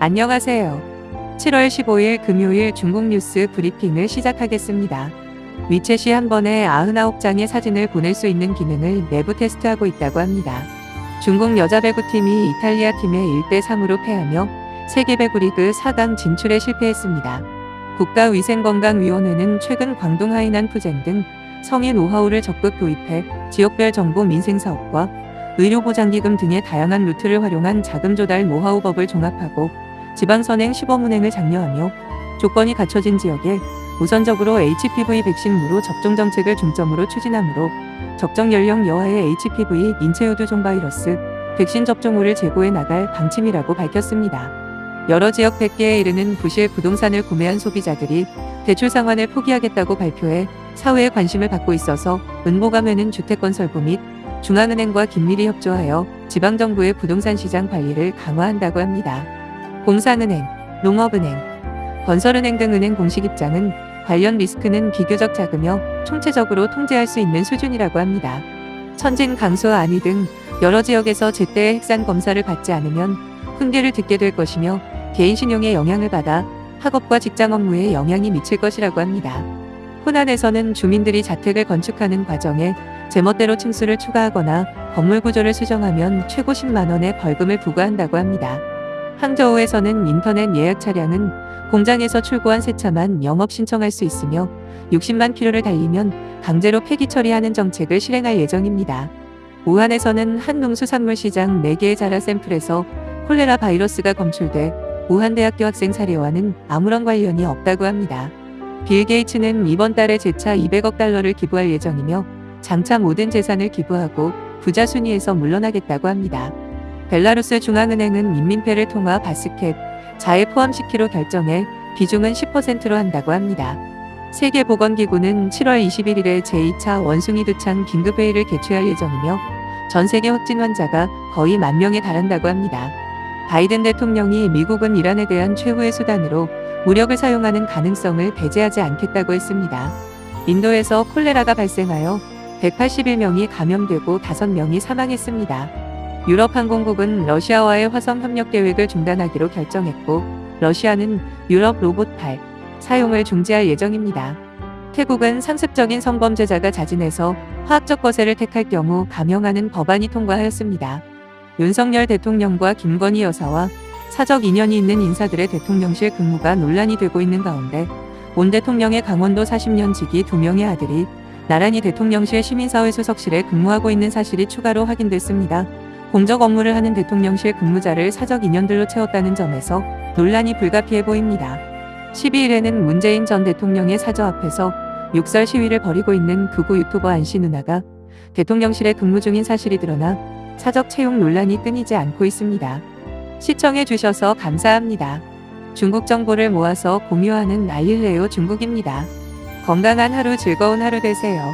안녕하세요. 7월 15일 금요일 중국 뉴스 브리핑을 시작하겠습니다. 위챗이 한 번에 99장의 사진을 보낼 수 있는 기능을 내부 테스트하고 있다고 합니다. 중국 여자 배구팀이 이탈리아 팀에 1대3으로 패하며 세계배구 리그 4강 진출에 실패했습니다. 국가위생건강위원회는 최근 광둥 하이난 푸젠 등 성인 노하우를 적극 도입해 지역별 정보 민생사업과 의료보장기금 등의 다양한 루트를 활용한 자금 조달 노하우법을 종합하고 지방선행 시범운행을 장려하며 조건이 갖춰진 지역에 우선적으로 HPV 백신무로 접종 정책을 중점으로 추진하므로 적정 연령 여하의 HPV 인체유두종 바이러스 백신 접종후를 제고해 나갈 방침이라고 밝혔습니다. 여러 지역 100개에 이르는 부실 부동산을 구매한 소비자들이 대출 상환을 포기하겠다고 발표해 사회의 관심을 받고 있어서 은보감회는 주택건설부 및 중앙은행과 긴밀히 협조하여 지방정부의 부동산 시장 관리를 강화한다고 합니다. 공상은행, 농업은행, 건설은행 등 은행 공식 입장은 관련 리스크는 비교적 작으며 총체적으로 통제할 수 있는 수준이라고 합니다. 천진, 강수, 안희 등 여러 지역에서 제때의 핵산 검사를 받지 않으면 훈계를 듣게 될 것이며 개인 신용에 영향을 받아 학업과 직장 업무에 영향이 미칠 것이라고 합니다. 호난에서는 주민들이 자택을 건축하는 과정에 제멋대로 층수를 추가하거나 건물 구조를 수정하면 최고 10만 원의 벌금을 부과한다고 합니다. 항저우에서는 인터넷 예약 차량은 공장에서 출고한 새 차만 영업 신청할 수 있으며 60만 킬로를 달리면 강제로 폐기 처리하는 정책을 실행할 예정입니다. 우한에서는 한 농수산물 시장 4개의 자라 샘플에서 콜레라 바이러스가 검출돼 우한대학교 학생 사례와는 아무런 관련이 없다고 합니다. 빌 게이츠는 이번 달에 재차 200억 달러를 기부할 예정이며 장차 모든 재산을 기부하고 부자 순위에서 물러나겠다고 합니다. 벨라루스 중앙은행은 인민폐를 통화 바스켓, 자에 포함시키로 결정해 비중은 10%로 한다고 합니다. 세계보건기구는 7월 21일에 제2차 원숭이 두창 긴급회의를 개최할 예정이며 전 세계 확진 환자가 거의 1만 명에 달한다고 합니다. 바이든 대통령이 미국은 이란에 대한 최후의 수단으로 무력을 사용하는 가능성을 배제하지 않겠다고 했습니다. 인도에서 콜레라가 발생하여 181명이 감염되고 5명이 사망했습니다. 유럽항공국은 러시아와의 화성 협력 계획을 중단하기로 결정했고 러시아는 유럽 로봇8 사용을 중지할 예정입니다. 태국은 상습적인 성범죄자가 자진해서 화학적 거세를 택할 경우 감형하는 법안이 통과하였습니다. 윤석열 대통령과 김건희 여사와 사적 인연이 있는 인사들의 대통령실 근무가 논란이 되고 있는 가운데 온 대통령의 강원도 40년 지기 2명의 아들이 나란히 대통령실 시민사회 수석실에 근무하고 있는 사실이 추가로 확인됐습니다. 공적 업무를 하는 대통령실 근무자를 사적 인연들로 채웠다는 점에서 논란이 불가피해 보입니다. 12일에는 문재인 전 대통령의 사저 앞에서 욕설 시위를 벌이고 있는 극우 유튜버 안씨 누나가 대통령실에 근무 중인 사실이 드러나 사적 채용 논란이 끊이지 않고 있습니다. 시청해주셔서 감사합니다. 중국 정보를 모아서 공유하는 알릴레오 중국입니다. 건강한 하루, 즐거운 하루 되세요.